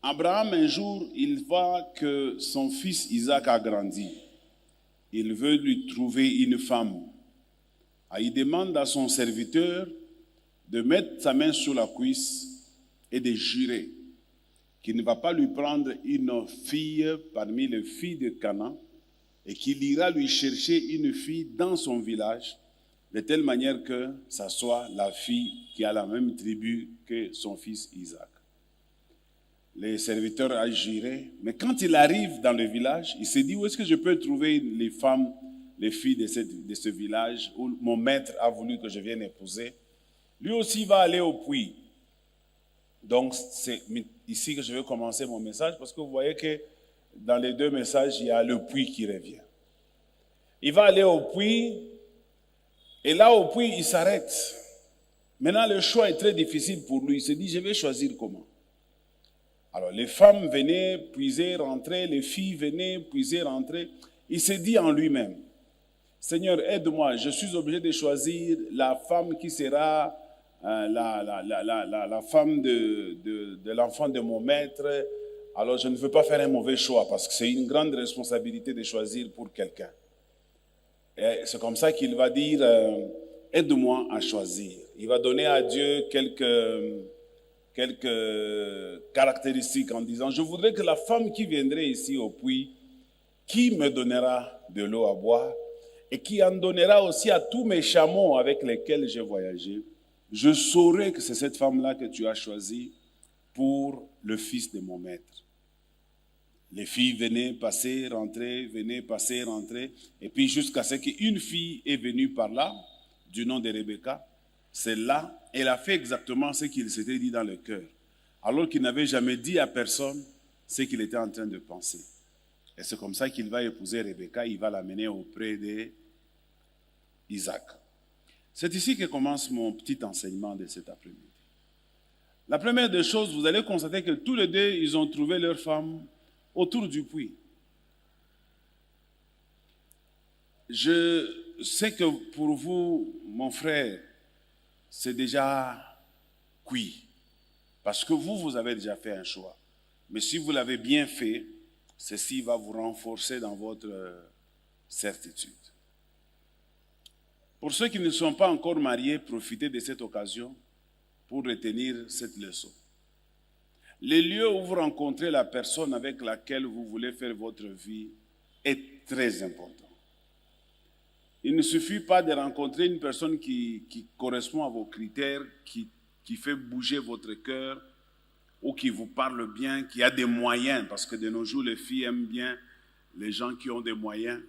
Abraham, un jour, il voit que son fils Isaac a grandi. Il veut lui trouver une femme. Il demande à son serviteur de mettre sa main sur la cuisse et de jurer qu'il ne va pas lui prendre une fille parmi les filles de Canaan et qu'il ira lui chercher une fille dans son village de telle manière que ça soit la fille qui a la même tribu que son fils Isaac. Le serviteur a juré, mais quand il arrive dans le village, il se dit où est-ce que je peux trouver les femmes, les filles de ce village où mon maître a voulu que je vienne épouser. Lui aussi va aller au puits. Donc c'est ici que je vais commencer mon message parce que vous voyez que dans les deux messages, il y a le puits qui revient. Il va aller au puits et là au puits, il s'arrête. Maintenant, le choix est très difficile pour lui. Il se dit, je vais choisir comment? Alors, les femmes venaient puiser, rentrer, les filles venaient puiser, rentrer. Il se dit en lui-même, Seigneur, aide-moi, je suis obligé de choisir la femme qui sera la femme de l'enfant de mon maître. Alors, je ne veux pas faire un mauvais choix parce que c'est une grande responsabilité de choisir pour quelqu'un. Et c'est comme ça qu'il va dire, aide-moi à choisir. Il va donner à Dieu quelques caractéristiques en disant, je voudrais que la femme qui viendrait ici au puits, qui me donnera de l'eau à boire et qui en donnera aussi à tous mes chameaux avec lesquels j'ai voyagé, je saurai que c'est cette femme-là que tu as choisie pour le fils de mon maître. Les filles venaient passer, rentrer, venaient passer, rentrer, et puis jusqu'à ce qu'une fille est venue par là, du nom de Rebecca. Celle-là, elle a fait exactement ce qu'il s'était dit dans le cœur, alors qu'il n'avait jamais dit à personne ce qu'il était en train de penser. Et c'est comme ça qu'il va épouser Rebecca, il va l'amener auprès d'Isaac. C'est ici que commence mon petit enseignement de cet après-midi. La première des choses, vous allez constater que tous les deux, ils ont trouvé leur femme autour du puits. Je sais que pour vous, mon frère, c'est déjà cuit. Parce que vous avez déjà fait un choix. Mais si vous l'avez bien fait, ceci va vous renforcer dans votre certitude. Pour ceux qui ne sont pas encore mariés, profitez de cette occasion pour retenir cette leçon. Le lieu où vous rencontrez la personne avec laquelle vous voulez faire votre vie est très important. Il ne suffit pas de rencontrer une personne qui correspond à vos critères, qui fait bouger votre cœur, ou qui vous parle bien, qui a des moyens, parce que de nos jours, les filles aiment bien les gens qui ont des moyens.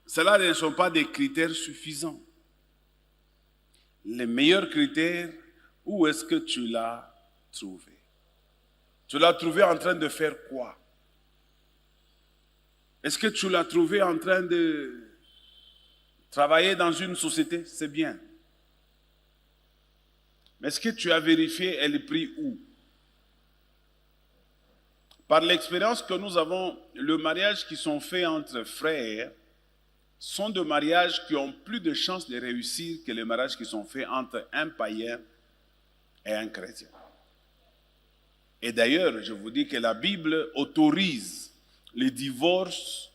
Cela ne sont pas des critères suffisants. Les meilleurs critères, où est-ce que tu l'as trouvé? Tu l'as trouvé en train de faire quoi? Est-ce que tu l'as trouvé en train de travailler dans une société? C'est bien. Mais est-ce que tu as vérifié elle prie où? Par l'expérience que nous avons, le mariage qui sont faits entre frères sont des mariages qui ont plus de chances de réussir que les mariages qui sont faits entre un païen et un chrétien. Et d'ailleurs, je vous dis que la Bible autorise les divorces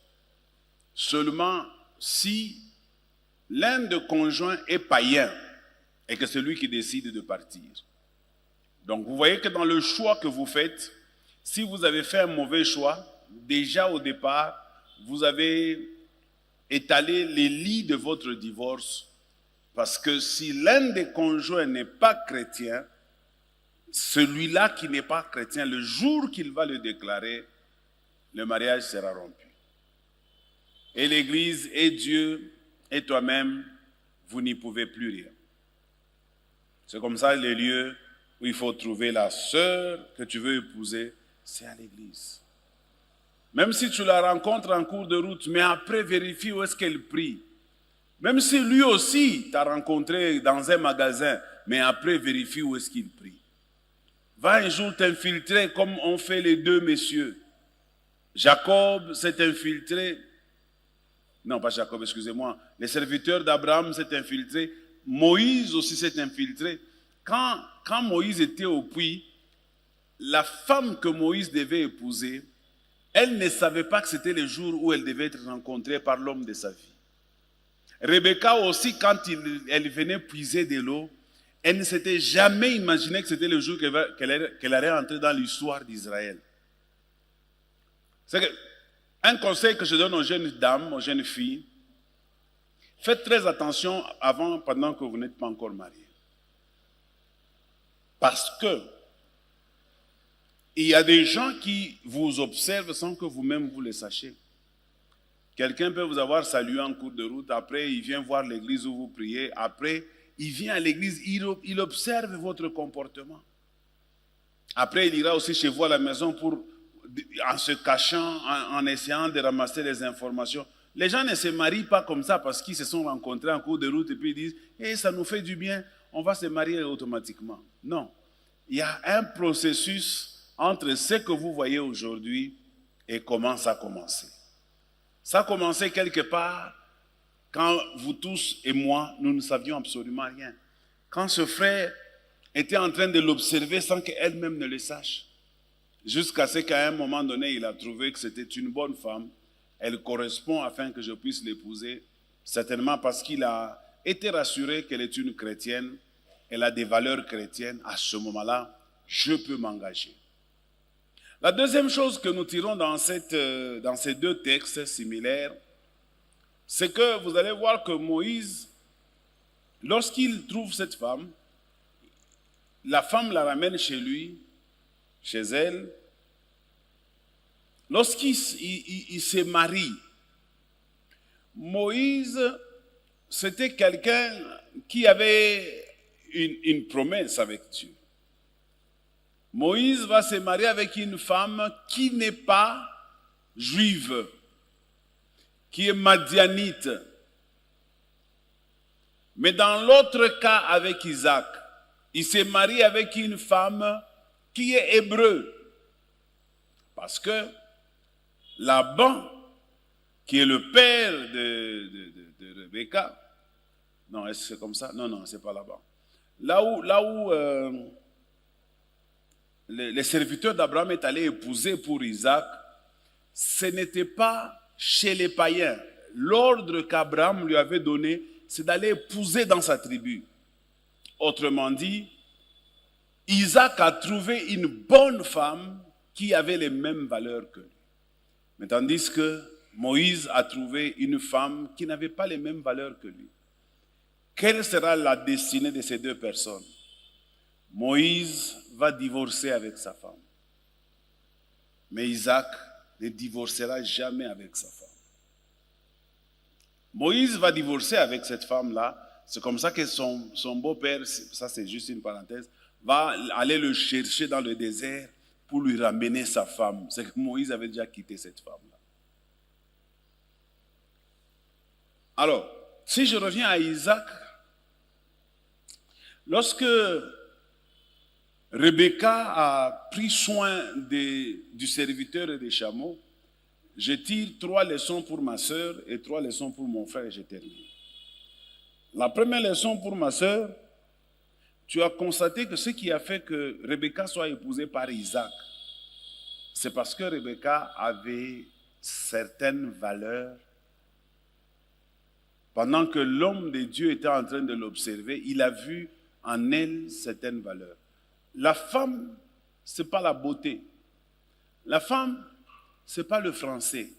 seulement si l'un des conjoints est païen et que c'est lui qui décide de partir. Donc vous voyez que dans le choix que vous faites, si vous avez fait un mauvais choix, déjà au départ, vous avez étalé les lits de votre divorce, parce que si l'un des conjoints n'est pas chrétien, celui-là qui n'est pas chrétien, le jour qu'il va le déclarer, le mariage sera rompu. Et l'Église et Dieu et toi-même, vous n'y pouvez plus rien. C'est comme ça le lieu où il faut trouver la sœur que tu veux épouser, c'est à l'église. Même si tu la rencontres en cours de route, mais après vérifie où est-ce qu'elle prie. Même si lui aussi t'a rencontré dans un magasin, mais après vérifie où est-ce qu'il prie. Va un jour t'infiltrer comme ont fait les deux messieurs. Jacob s'est infiltré. Non, pas Jacob, excusez-moi. Les serviteurs d'Abraham s'est infiltré. Moïse aussi s'est infiltré. Quand Moïse était au puits, la femme que Moïse devait épouser, elle ne savait pas que c'était le jour où elle devait être rencontrée par l'homme de sa vie. Rebecca aussi, quand elle venait puiser de l'eau, elle ne s'était jamais imaginé que c'était le jour qu'elle allait entrer dans l'histoire d'Israël. C'est un conseil que je donne aux jeunes dames, aux jeunes filles, faites très attention pendant que vous n'êtes pas encore mariés. Parce que il y a des gens qui vous observent sans que vous-même vous le sachiez. Quelqu'un peut vous avoir salué en cours de route, après il vient voir l'église où vous priez, après il vient à l'église, il observe votre comportement. Après il ira aussi chez vous à la maison en se cachant, en essayant de ramasser les informations. Les gens ne se marient pas comme ça parce qu'ils se sont rencontrés en cours de route et puis ils disent « ça nous fait du bien, on va se marier automatiquement ». Non, il y a un processus entre ce que vous voyez aujourd'hui et comment ça a commencé. Ça a commencé quelque part quand vous tous et moi, nous ne savions absolument rien. Quand ce frère était en train de l'observer sans qu'elle-même ne le sache. Jusqu'à ce qu'à un moment donné, il a trouvé que c'était une bonne femme. Elle correspond afin que je puisse l'épouser. Certainement parce qu'il a été rassuré qu'elle est une chrétienne. Elle a des valeurs chrétiennes. À ce moment-là, je peux m'engager. La deuxième chose que nous tirons dans ces deux textes similaires, c'est que vous allez voir que Moïse, lorsqu'il trouve cette femme, la femme la ramène chez lui, chez elle. Lorsqu'il se marie, Moïse, c'était quelqu'un qui avait une promesse avec Dieu. Moïse va se marier avec une femme qui n'est pas juive, qui est madianite. Mais dans l'autre cas avec Isaac, il s'est marié avec une femme qui est hébreu. Parce que Laban, qui est le père de Rebecca, non, est-ce que c'est comme ça? Non, c'est pas Laban. Là où les serviteurs d'Abraham est allé épouser pour Isaac, ce n'était pas chez les païens. L'ordre qu'Abraham lui avait donné, c'est d'aller épouser dans sa tribu. Autrement dit, Isaac a trouvé une bonne femme qui avait les mêmes valeurs que lui. Mais tandis que Moïse a trouvé une femme qui n'avait pas les mêmes valeurs que lui. Quelle sera la destinée de ces deux personnes? Moïse va divorcer avec sa femme. Mais Isaac ne divorcera jamais avec sa femme. Moïse va divorcer avec cette femme-là. C'est comme ça que son beau-père, ça c'est juste une parenthèse, va aller le chercher dans le désert pour lui ramener sa femme. C'est que Moïse avait déjà quitté cette femme-là. Alors, si je reviens à Isaac, lorsque Rebecca a pris soin du serviteur et des chameaux, je tire 3 leçons pour ma sœur et 3 leçons pour mon frère et je termine. La première leçon pour ma sœur, tu as constaté que ce qui a fait que Rebecca soit épousée par Isaac, c'est parce que Rebecca avait certaines valeurs. Pendant que l'homme de Dieu était en train de l'observer, il a vu en elle certaines valeurs. La femme, ce n'est pas la beauté. La femme, ce n'est pas le français.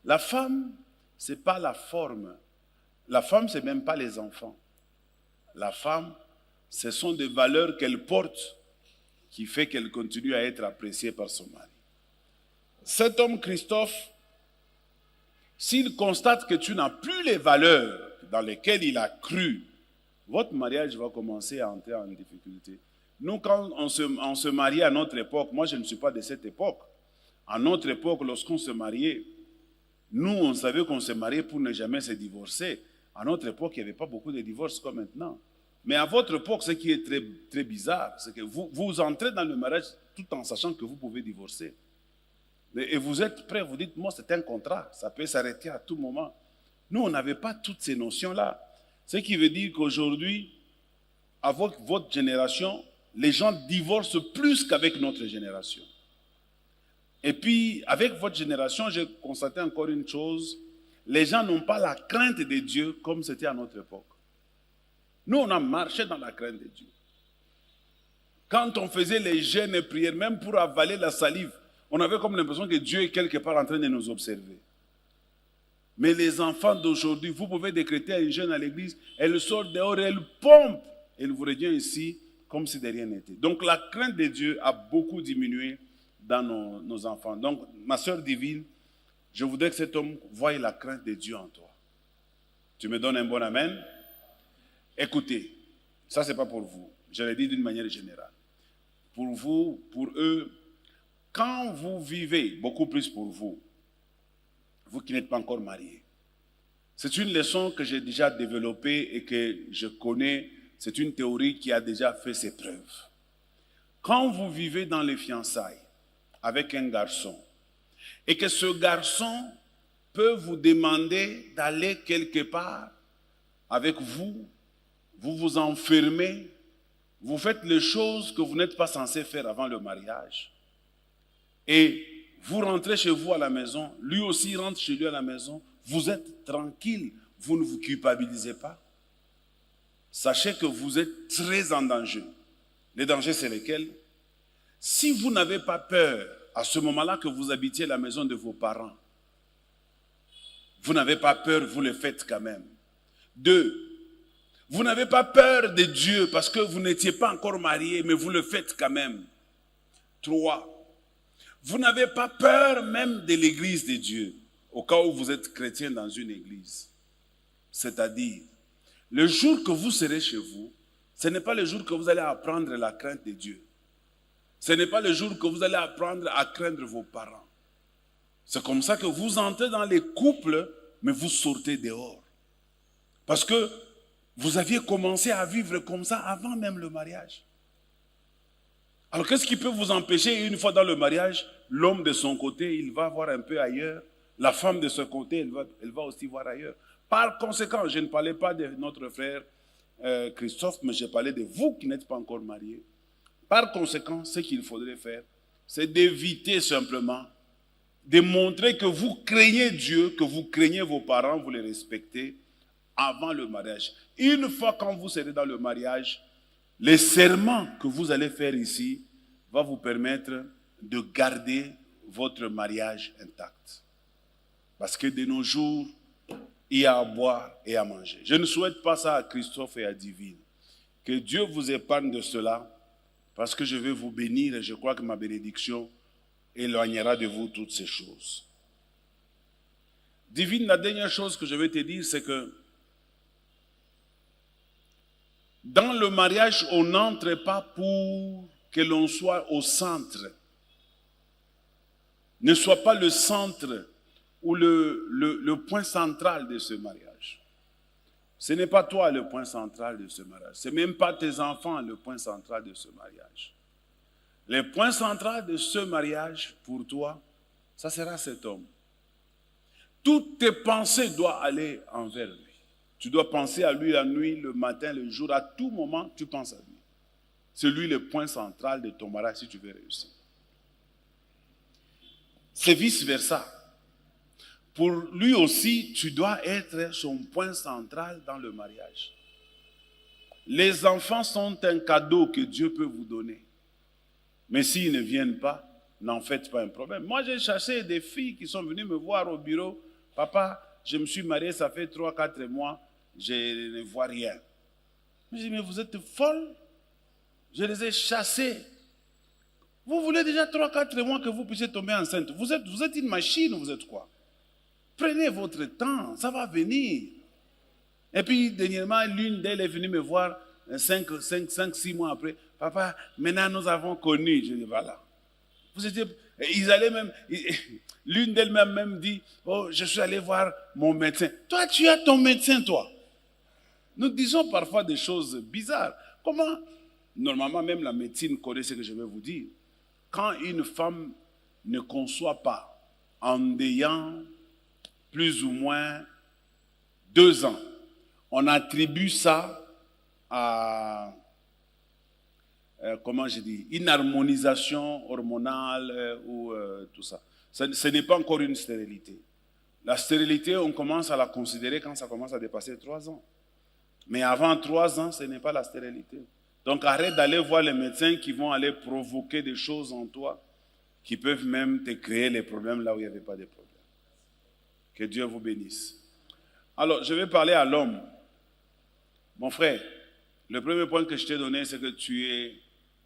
La femme, ce n'est pas la forme. La femme, ce n'est même pas les enfants. La femme, ce sont des valeurs qu'elle porte qui fait qu'elle continue à être appréciée par son mari. Cet homme, Christophe, s'il constate que tu n'as plus les valeurs dans lesquelles il a cru, votre mariage va commencer à entrer en difficulté. Nous, quand on se mariait à notre époque, moi je ne suis pas de cette époque. À notre époque, lorsqu'on se mariait, nous on savait qu'on se mariait pour ne jamais se divorcer. À notre époque, il n'y avait pas beaucoup de divorces comme maintenant. Mais à votre époque, ce qui est très, très bizarre, c'est que vous entrez dans le mariage tout en sachant que vous pouvez divorcer. Et vous êtes prêts, vous dites, moi c'est un contrat, ça peut s'arrêter à tout moment. Nous, on n'avait pas toutes ces notions-là. Ce qui veut dire qu'aujourd'hui, avec votre génération, les gens divorcent plus qu'avec notre génération. Et puis, avec votre génération, j'ai constaté encore une chose. Les gens n'ont pas la crainte de Dieu comme c'était à notre époque. Nous, on a marché dans la crainte de Dieu. Quand on faisait les jeûnes et prières, même pour avaler la salive, on avait comme l'impression que Dieu est quelque part en train de nous observer. Mais les enfants d'aujourd'hui, vous pouvez décréter un jeûne à l'église, elle sort dehors, elle pompe, elle vous revient ici comme si de rien n'était. Donc la crainte de Dieu a beaucoup diminué dans nos enfants. Donc ma sœur divine, je voudrais que cet homme voie la crainte de Dieu en toi. Tu me donnes un bon amen? Écoutez, ça c'est pas pour vous, je l'ai dit d'une manière générale. Pour vous, pour eux, quand vous vivez, beaucoup plus pour vous, vous qui n'êtes pas encore mariés, c'est une leçon que j'ai déjà développée et que je connais, c'est une théorie qui a déjà fait ses preuves. Quand vous vivez dans les fiançailles avec un garçon et que ce garçon peut vous demander d'aller quelque part avec vous, vous vous enfermez, vous faites les choses que vous n'êtes pas censé faire avant le mariage. Et vous rentrez chez vous à la maison, lui aussi rentre chez lui à la maison, vous êtes tranquille, vous ne vous culpabilisez pas. Sachez que vous êtes très en danger. Les dangers, c'est lesquels? Si vous n'avez pas peur à ce moment-là que vous habitiez la maison de vos parents, vous n'avez pas peur, vous le faites quand même. 2, vous n'avez pas peur de Dieu parce que vous n'étiez pas encore marié, mais vous le faites quand même. 3, vous n'avez pas peur même de l'église de Dieu, au cas où vous êtes chrétien dans une église. C'est-à-dire, le jour que vous serez chez vous, ce n'est pas le jour que vous allez apprendre la crainte de Dieu. Ce n'est pas le jour que vous allez apprendre à craindre vos parents. C'est comme ça que vous entrez dans les couples, mais vous sortez dehors. Parce que vous aviez commencé à vivre comme ça avant même le mariage. Alors qu'est-ce qui peut vous empêcher, une fois dans le mariage, l'homme de son côté, il va voir un peu ailleurs, la femme de ce côté, elle va aussi voir ailleurs. Par conséquent, je ne parlais pas de notre frère Christophe, mais je parlais de vous qui n'êtes pas encore mariés. Par conséquent, ce qu'il faudrait faire, c'est d'éviter simplement, de montrer que vous craignez Dieu, que vous craignez vos parents, vous les respectez avant le mariage. Une fois quand vous serez dans le mariage, les serments que vous allez faire ici vont vous permettre de garder votre mariage intact. Parce que de nos jours, il y a à boire et à manger. Je ne souhaite pas ça à Christophe et à Divine. Que Dieu vous épargne de cela, parce que je vais vous bénir et je crois que ma bénédiction éloignera de vous toutes ces choses. Divine, la dernière chose que je vais te dire, c'est que dans le mariage, on n'entre pas pour que l'on soit au centre. Ne sois pas le centre ou le point central de ce mariage. Ce n'est pas toi le point central de ce mariage. Ce n'est même pas tes enfants le point central de ce mariage. Le point central de ce mariage, pour toi, ça sera cet homme. Toutes tes pensées doivent aller envers lui. Tu dois penser à lui la nuit, le matin, le jour, à tout moment, tu penses à lui. C'est lui le point central de ton mariage si tu veux réussir. C'est vice-versa. Pour lui aussi, tu dois être son point central dans le mariage. Les enfants sont un cadeau que Dieu peut vous donner. Mais s'ils ne viennent pas, n'en faites pas un problème. Moi, j'ai chassé des filles qui sont venues me voir au bureau. Papa, je me suis marié, ça fait 3-4 mois, je ne vois rien. Je dis, mais vous êtes folle? Je les ai chassées. Vous voulez déjà 3-4 mois que vous puissiez tomber enceinte. Vous êtes une machine, vous êtes quoi? Prenez votre temps, ça va venir. Et puis, dernièrement, l'une d'elles est venue me voir 5-6 mois après. Papa, maintenant nous avons connu. Je dis, voilà. Ils allaient même, l'une d'elles m'a même dit, oh, je suis allé voir mon médecin. Toi, tu as ton médecin, toi. Nous disons parfois des choses bizarres. Comment? Normalement, même la médecine connaît ce que je vais vous dire. Quand une femme ne conçoit pas en ayant plus ou moins 2 ans, on attribue ça à comment je dis, une harmonisation hormonale ou tout ça. Ce n'est pas encore une stérilité. La stérilité, on commence à la considérer quand ça commence à dépasser 3 ans. Mais avant 3 ans, ce n'est pas la stérilité. Donc arrête d'aller voir les médecins qui vont aller provoquer des choses en toi qui peuvent même te créer les problèmes là où il n'y avait pas de problème. Que Dieu vous bénisse. Alors, je vais parler à l'homme. Mon frère, le premier point que je t'ai donné, c'est que tu es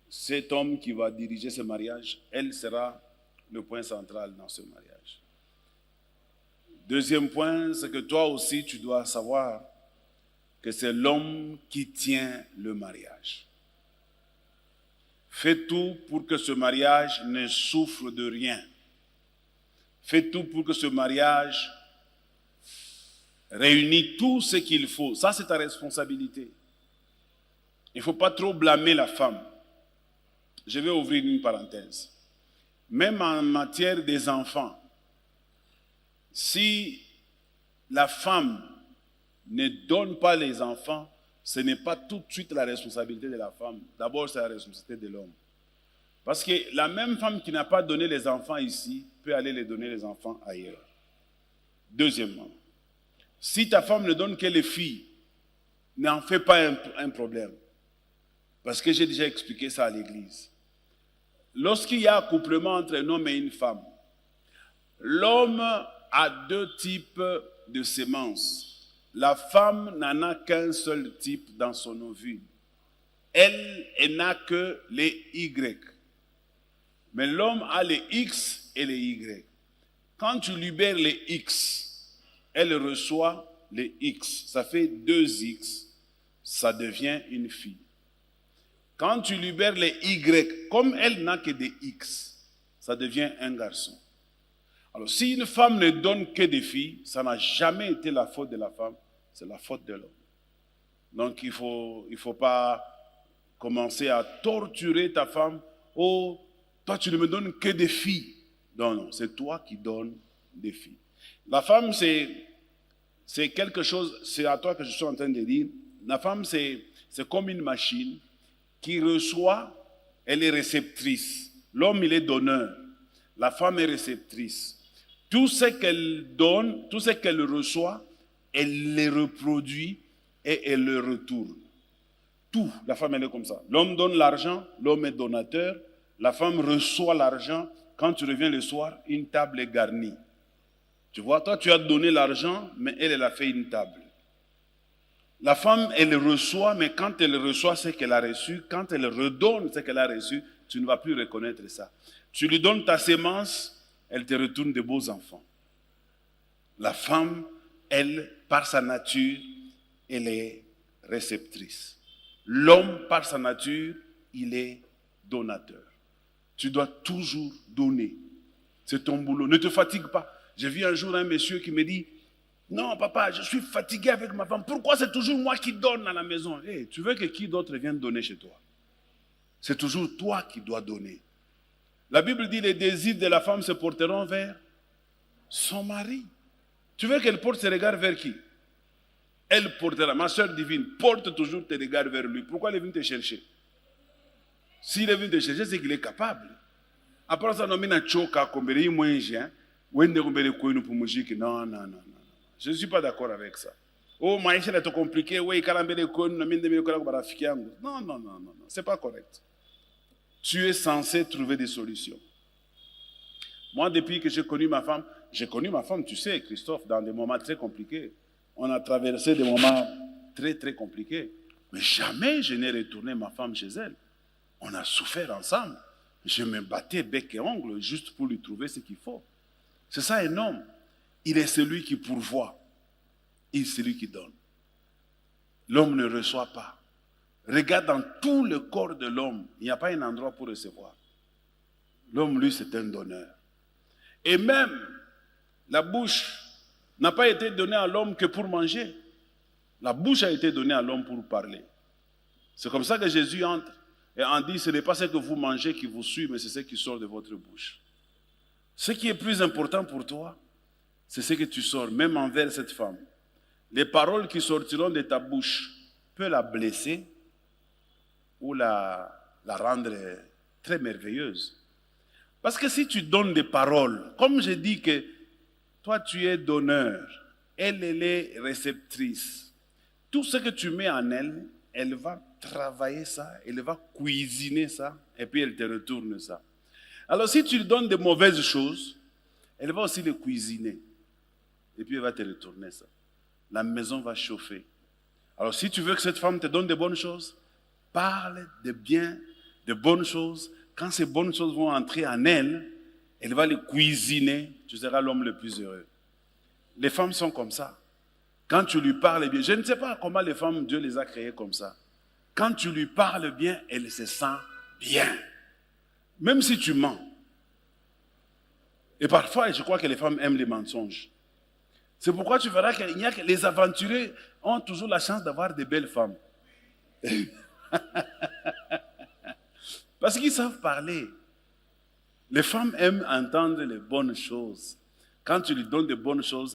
cet homme qui va diriger ce mariage. Elle sera le point central dans ce mariage. Deuxième point, c'est que toi aussi, tu dois savoir que c'est l'homme qui tient le mariage. Fais tout pour que ce mariage ne souffre de rien. Fais tout pour que ce mariage réunisse tout ce qu'il faut. Ça, c'est ta responsabilité. Il ne faut pas trop blâmer la femme. Je vais ouvrir une parenthèse. Même en matière des enfants, si la femme ne donne pas les enfants, ce n'est pas tout de suite la responsabilité de la femme. D'abord, c'est la responsabilité de l'homme. Parce que la même femme qui n'a pas donné les enfants ici peut aller les donner les enfants ailleurs. Deuxièmement, si ta femme ne donne que les filles, n'en fais pas un problème. Parce que j'ai déjà expliqué ça à l'église. Lorsqu'il y a accouplement entre un homme et une femme, l'homme a 2 types de semences. La femme n'en a qu'un seul type dans son ovule. Elle n'a que les Y. Mais l'homme a les X et les Y. Quand tu libères les X, elle reçoit les X. Ça fait 2 X. Ça devient une fille. Quand tu libères les Y, comme elle n'a que des X, ça devient un garçon. Alors, si une femme ne donne que des filles, ça n'a jamais été la faute de la femme, c'est la faute de l'homme. Donc, il faut pas commencer à torturer ta femme. Oh, toi, tu ne me donnes que des filles. Non, non, c'est toi qui donnes des filles. La femme, c'est quelque chose, c'est à toi que je suis en train de dire. La femme, c'est comme une machine qui reçoit, elle est réceptrice. L'homme, il est donneur. La femme est réceptrice. Tout ce qu'elle donne, tout ce qu'elle reçoit, elle les reproduit et elle le retourne. Tout, la femme, elle est comme ça. L'homme donne l'argent, l'homme est donateur. La femme reçoit l'argent. Quand tu reviens le soir, une table est garnie. Tu vois, toi, tu as donné l'argent, mais elle a fait une table. La femme, elle reçoit, mais quand elle reçoit ce qu'elle a reçu, quand elle redonne ce qu'elle a reçu, tu ne vas plus reconnaître ça. Tu lui donnes ta sémence, elle te retourne de beaux enfants. La femme, elle, par sa nature, elle est réceptrice. L'homme, par sa nature, il est donateur. Tu dois toujours donner. C'est ton boulot. Ne te fatigue pas. J'ai vu un jour un monsieur qui me dit, non papa, je suis fatigué avec ma femme. Pourquoi c'est toujours moi qui donne à la maison? Hey, tu veux que qui d'autre vienne donner chez toi? C'est toujours toi qui dois donner. La Bible dit les désirs de la femme se porteront vers son mari. Tu veux qu'elle porte ses regards vers qui? Elle portera. Ma soeur divine, porte toujours tes regards vers lui. Pourquoi il est venu te chercher? S'il est venu te chercher, c'est qu'il est capable. Après ça, non, non. Je ne suis pas d'accord avec ça. Oh, maïcha est compliqué. Oui, non. C'est pas correct. Tu es censé trouver des solutions. Moi, depuis que j'ai connu ma femme, tu sais, Christophe, dans des moments très compliqués. On a traversé des moments très, très compliqués. Mais jamais je n'ai retourné ma femme chez elle. On a souffert ensemble. Je me battais bec et ongle juste pour lui trouver ce qu'il faut. C'est ça un homme. Il est celui qui pourvoit. Il est celui qui donne. L'homme ne reçoit pas. Regarde dans tout le corps de l'homme, il n'y a pas un endroit pour recevoir. L'homme, lui, c'est un donneur. Et même, la bouche n'a pas été donnée à l'homme que pour manger. La bouche a été donnée à l'homme pour parler. C'est comme ça que Jésus entre et en dit, ce n'est pas ce que vous mangez qui vous suit, mais c'est ce qui sort de votre bouche. Ce qui est plus important pour toi, c'est ce que tu sors, même envers cette femme. Les paroles qui sortiront de ta bouche peuvent la blesser ou la la rendre très merveilleuse. Parce que si tu donnes des paroles, comme je dis que toi tu es donneur, elle est réceptrice. Tout ce que tu mets en elle, elle va travailler ça, elle va cuisiner ça, et puis elle te retourne ça. Alors si tu lui donnes de mauvaises choses, elle va aussi les cuisiner. Et puis elle va te retourner ça. La maison va chauffer. Alors si tu veux que cette femme te donne de bonnes choses, parle de bien, de bonnes choses. Quand ces bonnes choses vont entrer en elle, elle va les cuisiner. Tu seras l'homme le plus heureux. Les femmes sont comme ça. Quand tu lui parles bien, je ne sais pas comment les femmes, Dieu les a créées comme ça. Quand tu lui parles bien, elle se sent bien. Même si tu mens. Et parfois, je crois que les femmes aiment les mensonges. C'est pourquoi tu verras qu'il n'y a que les aventuriers ont toujours la chance d'avoir de belles femmes. Parce qu'ils savent parler. Les femmes aiment entendre les bonnes choses. Quand tu lui donnes de bonnes choses,